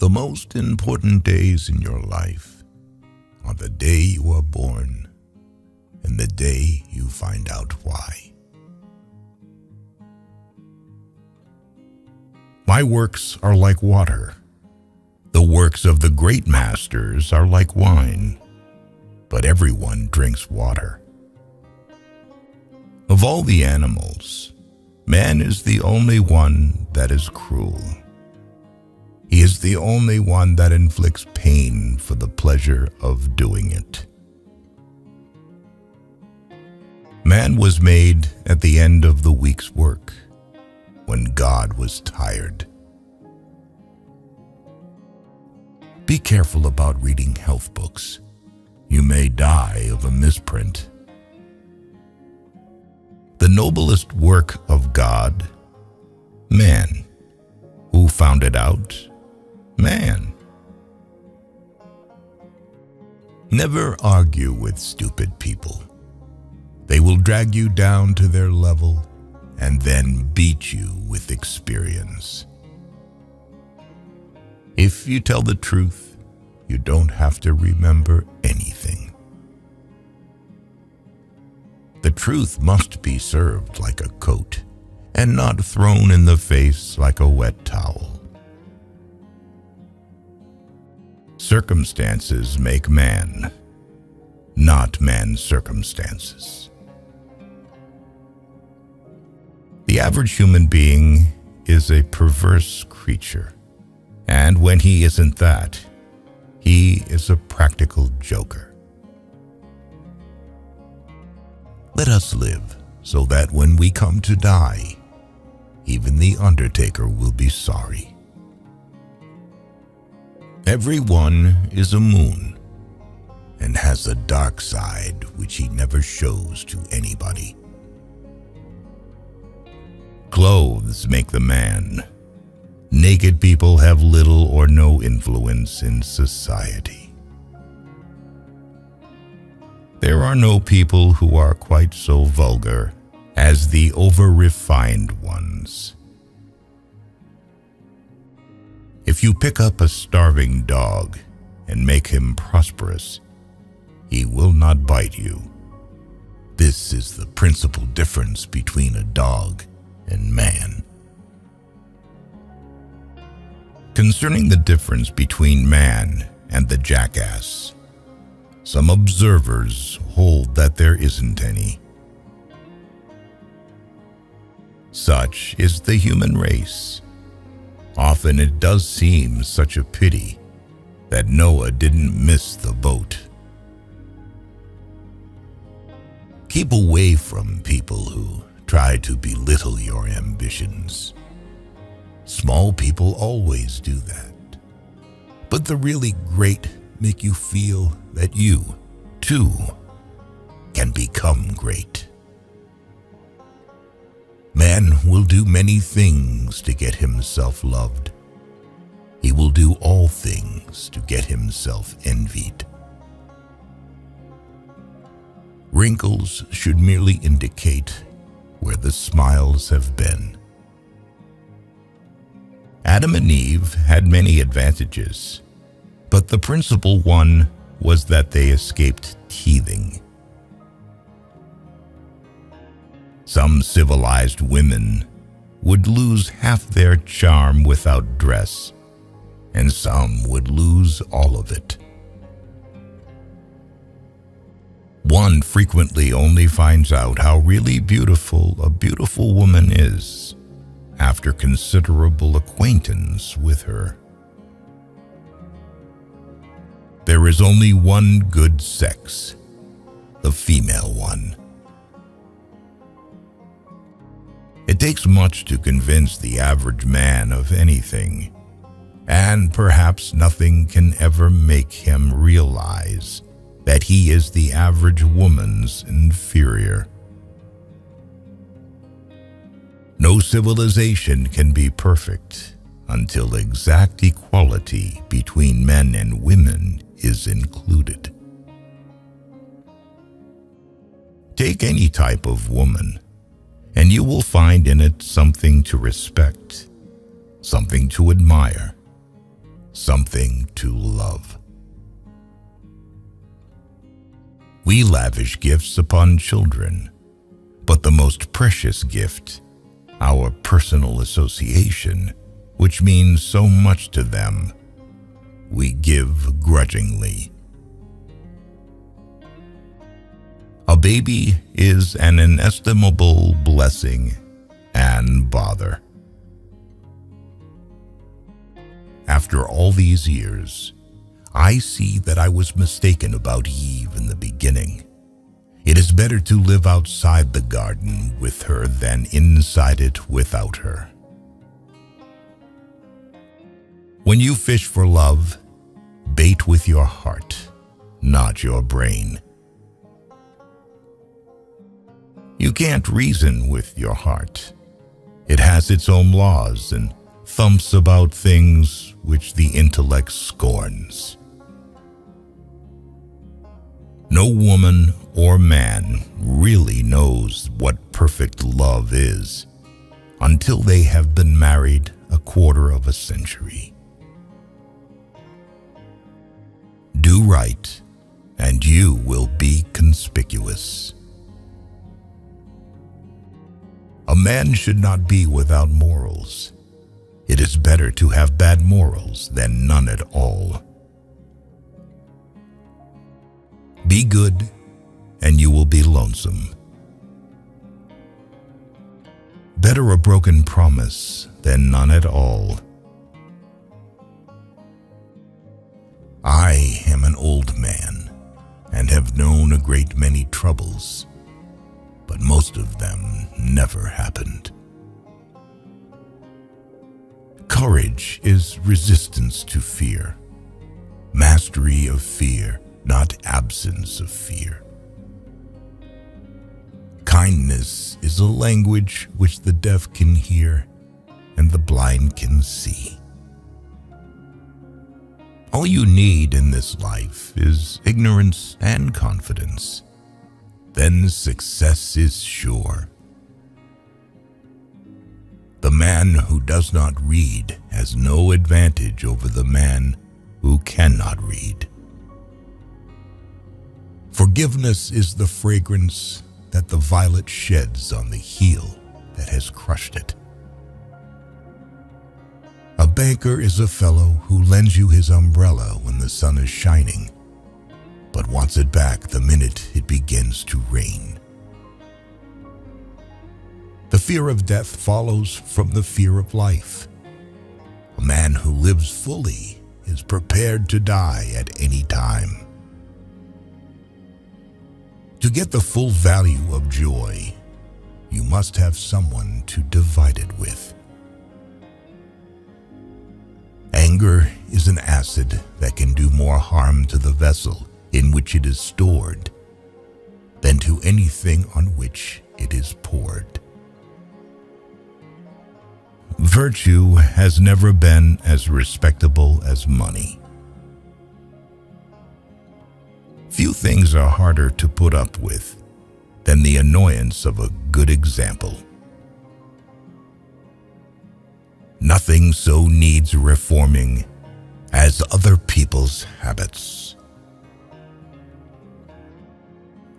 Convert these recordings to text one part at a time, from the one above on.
The most important days in your life are the day you are born and the day you find out why. My works are like water. The works of the great masters are like wine, but everyone drinks water. Of all the animals, man is the only one that is cruel. He is the only one that inflicts pain for the pleasure of doing it. Man was made at the end of the week's work, when God was tired. Be careful about reading health books. You may die of a misprint. The noblest work of God, man. Who found it out? Man. Never argue with stupid people. They will drag you down to their level and then beat you with experience. If you tell the truth, you don't have to remember anything. The truth must be served like a coat and not thrown in the face like a wet towel. Circumstances make man, not man's circumstances. The average human being is a perverse creature, and when he isn't that, he is a practical joker. Let us live so that when we come to die, even the undertaker will be sorry. Everyone is a moon and has a dark side which he never shows to anybody. Clothes make the man. Naked people have little or no influence in society. There are no people who are quite so vulgar as the over-refined ones. If you pick up a starving dog and make him prosperous, he will not bite you. This is the principal difference between a dog and man. Concerning the difference between man and the jackass, some observers hold that there isn't any. Such is the human race. Often it does seem such a pity that Noah didn't miss the boat. Keep away from people who try to belittle your ambitions. Small people always do that. But the really great make you feel that you, too, can become great. Man will do many things to get himself loved. He will do all things to get himself envied. Wrinkles should merely indicate where the smiles have been. Adam and Eve had many advantages, but the principal one was that they escaped teething. Some civilized women would lose half their charm without dress, and some would lose all of it. One frequently only finds out how really beautiful a beautiful woman is after considerable acquaintance with her. There is only one good sex, the female one. It takes much to convince the average man of anything, and perhaps nothing can ever make him realize that he is the average woman's inferior. No civilization can be perfect until exact equality between men and women is included. Take any type of woman, and you will find in it something to respect, something to admire, something to love. We lavish gifts upon children, but the most precious gift, our personal association, which means so much to them, we give grudgingly. A baby is an inestimable blessing and bother. After all these years, I see that I was mistaken about Eve in the beginning. It is better to live outside the garden with her than inside it without her. When you fish for love, bait with your heart, not your brain. You can't reason with your heart. It has its own laws and thumps about things which the intellect scorns. No woman or man really knows what perfect love is until they have been married a quarter of a century. Do right, and you will be conspicuous. A man should not be without morals. It is better to have bad morals than none at all. Be good, and you will be lonesome. Better a broken promise than none at all. I am an old man and have known a great many troubles, but most of them never happened. Courage is resistance to fear, mastery of fear, not absence of fear. Kindness is a language which the deaf can hear and the blind can see. All you need in this life is ignorance and confidence. Then success is sure. The man who does not read has no advantage over the man who cannot read. Forgiveness is the fragrance that the violet sheds on the heel that has crushed it. A banker is a fellow who lends you his umbrella when the sun is shining, but wants it back the minute it begins to rain. The fear of death follows from the fear of life. A man who lives fully is prepared to die at any time. To get the full value of joy, you must have someone to divide it with. Anger is an acid that can do more harm to the vessel in which it is stored than to anything on which it is poured. Virtue has never been as respectable as money. Few things are harder to put up with than the annoyance of a good example. Nothing so needs reforming as other people's habits.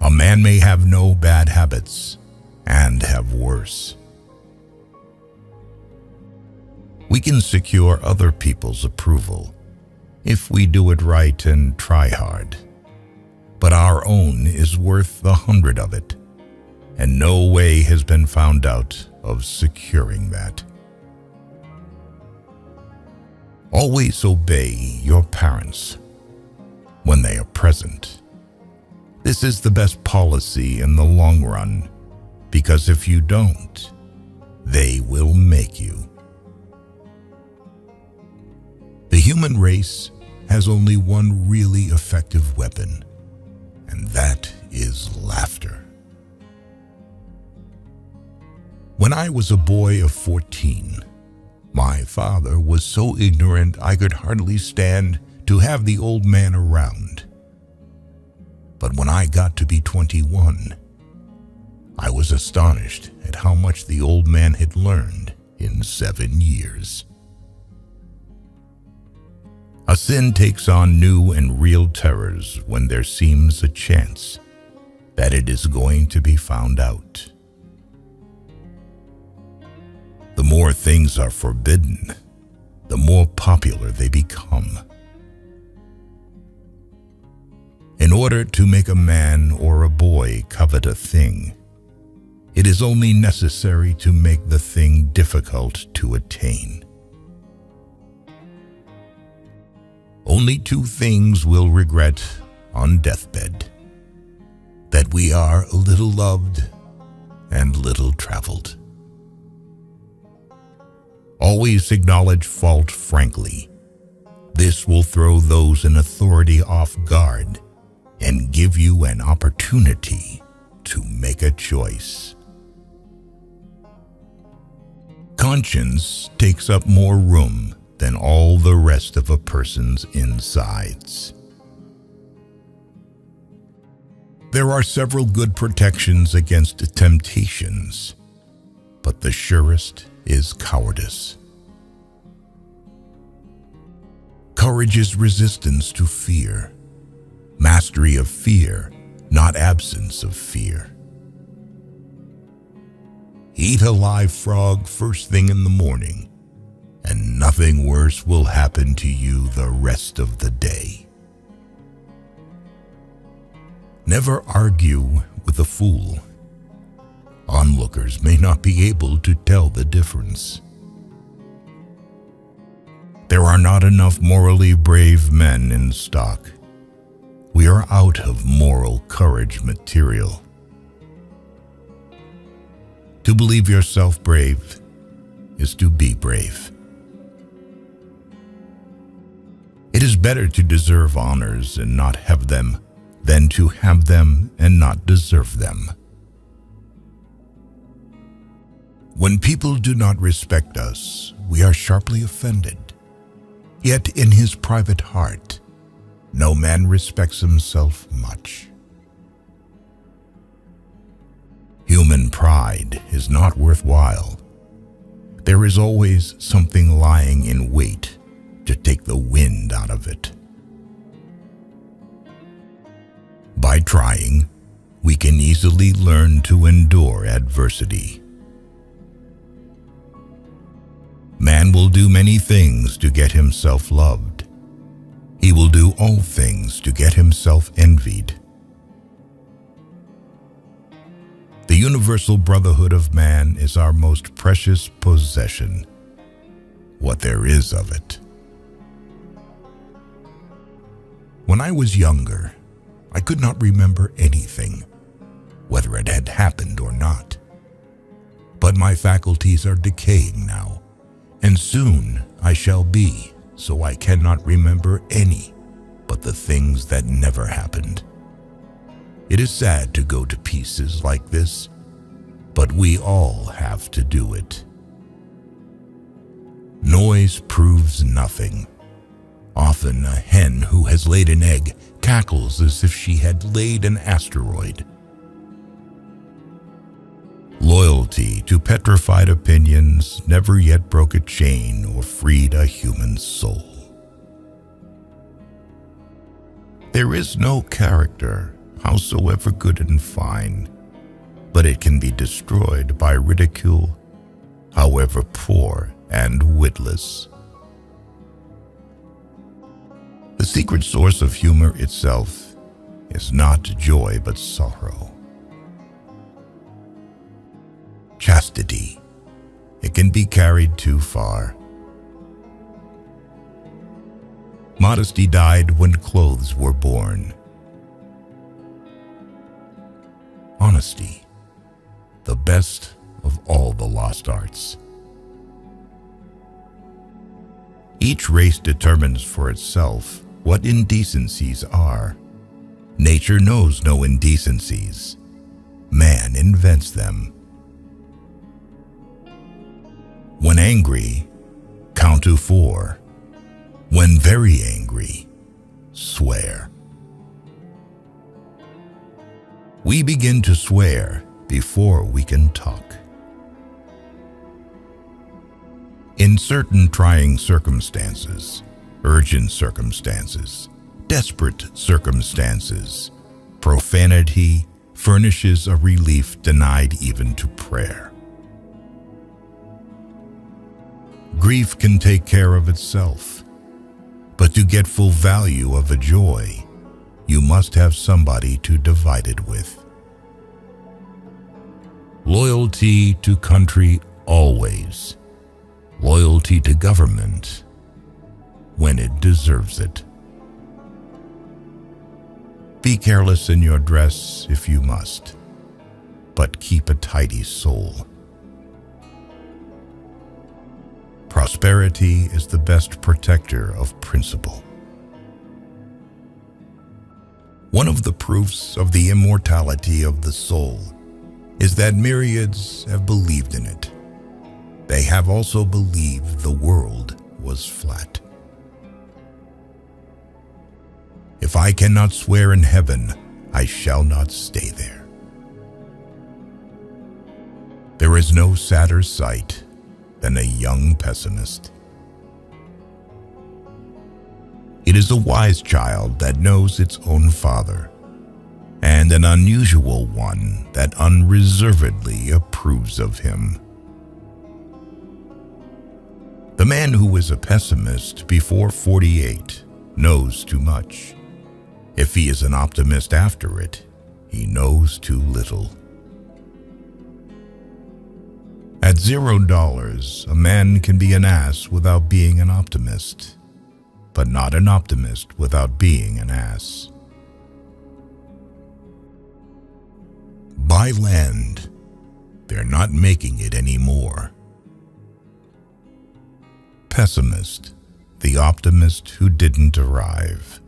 A man may have no bad habits and have worse. We can secure other people's approval if we do it right and try hard. But our own is worth 100 of it, and no way has been found out of securing that. Always obey your parents when they are present. This is the best policy in the long run, because if you don't, they will make you. The human race has only one really effective weapon, and that is laughter. When I was a boy of 14, my father was so ignorant I could hardly stand to have the old man around. But when I got to be 21, I was astonished at how much the old man had learned in 7 years. A sin takes on new and real terrors when there seems a chance that it is going to be found out. The more things are forbidden, the more popular they become. In order to make a man or a boy covet a thing, it is only necessary to make the thing difficult to attain. Only two things we'll regret on deathbed: that we are little loved and little traveled. Always acknowledge fault frankly. This will throw those in authority off guard and give you an opportunity to make a choice. Conscience takes up more room than all the rest of a person's insides. There are several good protections against temptations, but the surest is cowardice. Courage is resistance to fear, mastery of fear, not absence of fear. Eat a live frog first thing in the morning, and nothing worse will happen to you the rest of the day. Never argue with a fool. Onlookers may not be able to tell the difference. There are not enough morally brave men in stock. We are out of moral courage material. To believe yourself brave is to be brave. It is better to deserve honors and not have them than to have them and not deserve them. When people do not respect us, we are sharply offended. Yet in his private heart, no man respects himself much. Human pride is not worthwhile. There is always something lying in wait to take the wind out of it. By trying, we can easily learn to endure adversity. Man will do many things to get himself loved. He will do all things to get himself envied. The universal brotherhood of man is our most precious possession, what there is of it. When I was younger, I could not remember anything, whether it had happened or not. But my faculties are decaying now, and soon I shall be, so I cannot remember any but the things that never happened. It is sad to go to pieces like this, but we all have to do it. Noise proves nothing. Often a hen who has laid an egg cackles as if she had laid an asteroid. Loyalty to petrified opinions never yet broke a chain or freed a human soul. There is no character, howsoever good and fine, but it can be destroyed by ridicule, however poor and witless. The secret source of humor itself is not joy but sorrow. Chastity, it can be carried too far. Modesty died when clothes were born. Honesty, the best of all the lost arts. Each race determines for itself what indecencies are. Nature knows no indecencies. Man invents them. When angry, count to 4. When very angry, swear. We begin to swear before we can talk. In certain trying circumstances, urgent circumstances, desperate circumstances, profanity furnishes a relief denied even to prayer. Grief can take care of itself, but to get full value of a joy, you must have somebody to divide it with. Loyalty to country always. Loyalty to government when it deserves it. Be careless in your dress if you must, but keep a tidy soul. Prosperity is the best protector of principle. One of the proofs of the immortality of the soul is that myriads have believed in it. They have also believed the world was flat. If I cannot swear in heaven, I shall not stay there. There is no sadder sight than a young pessimist. It is a wise child that knows its own father, and an unusual one that unreservedly approves of him. The man who is a pessimist before 48 knows too much. If he is an optimist after it, he knows too little. At $0, a man can be an ass without being an optimist, but not an optimist without being an ass. Buy land. They're not making it anymore. Pessimist, the optimist who didn't arrive.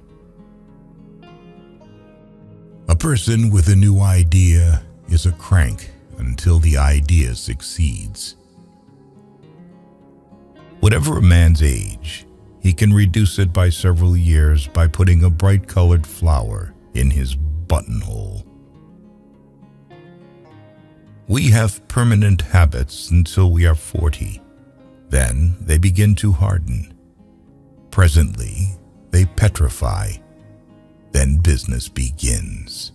A person with a new idea is a crank until the idea succeeds. Whatever a man's age, he can reduce it by several years by putting a bright-colored flower in his buttonhole. We have permanent habits until we are 40. Then they begin to harden. Presently, they petrify. Then business begins.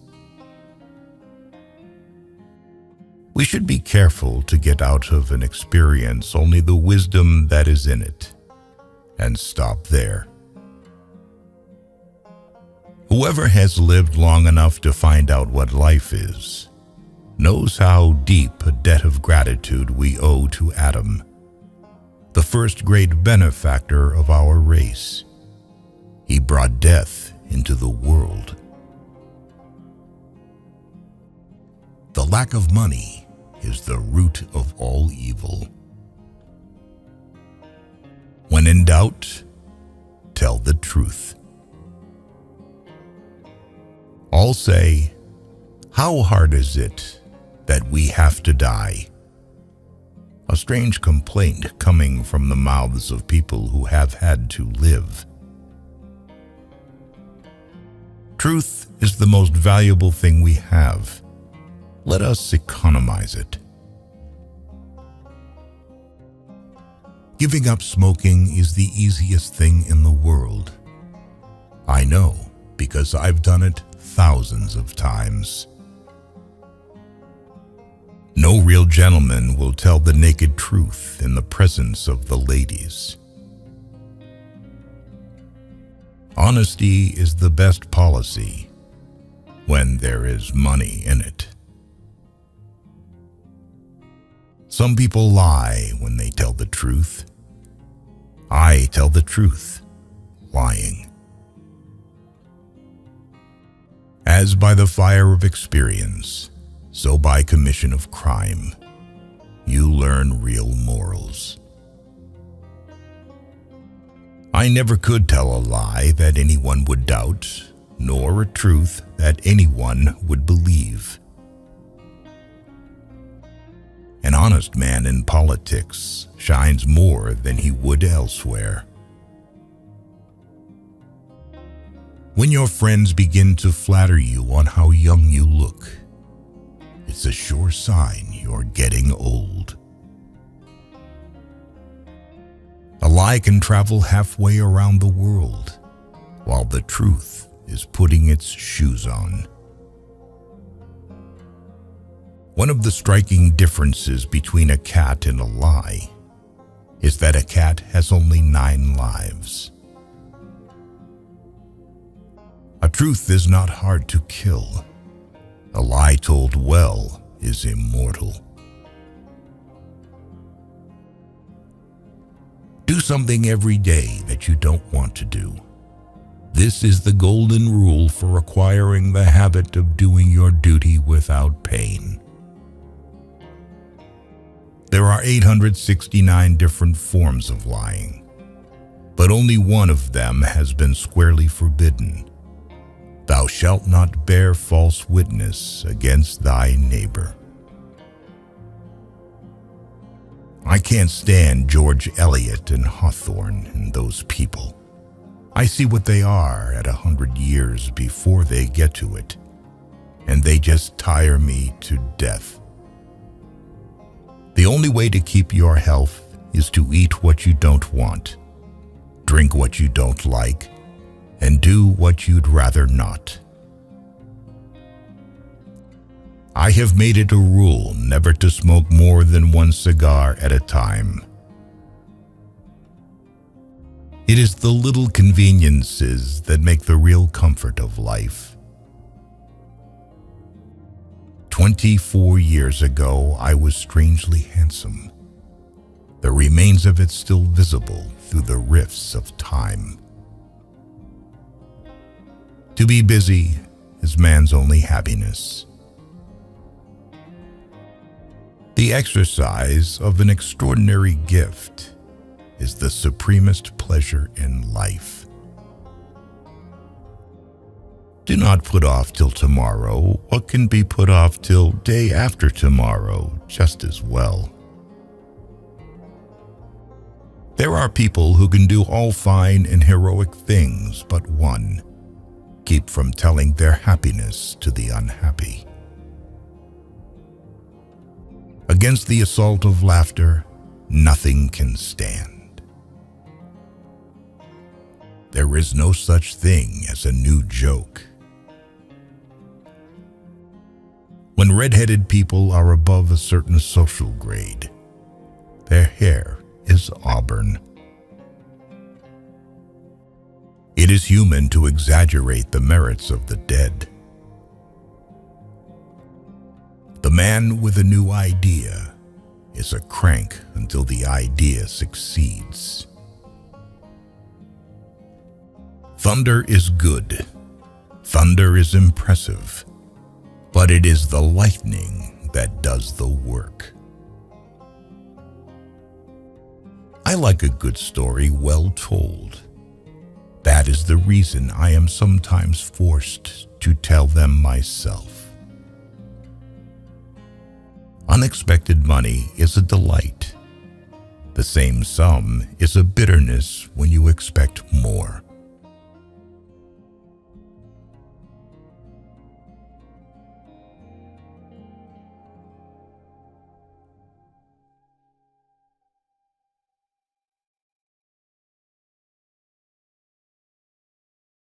We should be careful to get out of an experience only the wisdom that is in it, and stop there. Whoever has lived long enough to find out what life is, knows how deep a debt of gratitude we owe to Adam, the first great benefactor of our race. He brought death into the world. The lack of money is the root of all evil. When in doubt, tell the truth. All say, "How hard is it that we have to die?" A strange complaint coming from the mouths of people who have had to live. Truth is the most valuable thing we have. Let us economize it. Giving up smoking is the easiest thing in the world. I know, because I've done it thousands of times. No real gentleman will tell the naked truth in the presence of the ladies. Honesty is the best policy when there is money in it. Some people lie when they tell the truth. I tell the truth, lying. As by the fire of experience, so by commission of crime, you learn real morals. I never could tell a lie that anyone would doubt, nor a truth that anyone would believe. An honest man in politics shines more than he would elsewhere. When your friends begin to flatter you on how young you look, it's a sure sign you're getting old. A lie can travel halfway around the world, while the truth is putting its shoes on. One of the striking differences between a cat and a lie is that a cat has only 9 lives. A truth is not hard to kill. A lie told well is immortal. Do something every day that you don't want to do. This is the golden rule for acquiring the habit of doing your duty without pain. There are 869 different forms of lying, but only one of them has been squarely forbidden. Thou shalt not bear false witness against thy neighbor. I can't stand George Eliot and Hawthorne and those people. I see what they are at 100 years before they get to it, and they just tire me to death. The only way to keep your health is to eat what you don't want, drink what you don't like, and do what you'd rather not. I have made it a rule never to smoke more than 1 cigar at a time. It is the little conveniences that make the real comfort of life. 24 years ago, I was strangely handsome, the remains of it still visible through the rifts of time. To be busy is man's only happiness. The exercise of an extraordinary gift is the supremest pleasure in life. Do not put off till tomorrow what can be put off till day after tomorrow just as well. There are people who can do all fine and heroic things but one: keep from telling their happiness to the unhappy. Against the assault of laughter, nothing can stand. There is no such thing as a new joke. When red-headed people are above a certain social grade, their hair is auburn. It is human to exaggerate the merits of the dead. The man with a new idea is a crank until the idea succeeds. Thunder is good. Thunder is impressive. But it is the lightning that does the work. I like a good story well told. That is the reason I am sometimes forced to tell them myself. Unexpected money is a delight. The same sum is a bitterness when you expect more.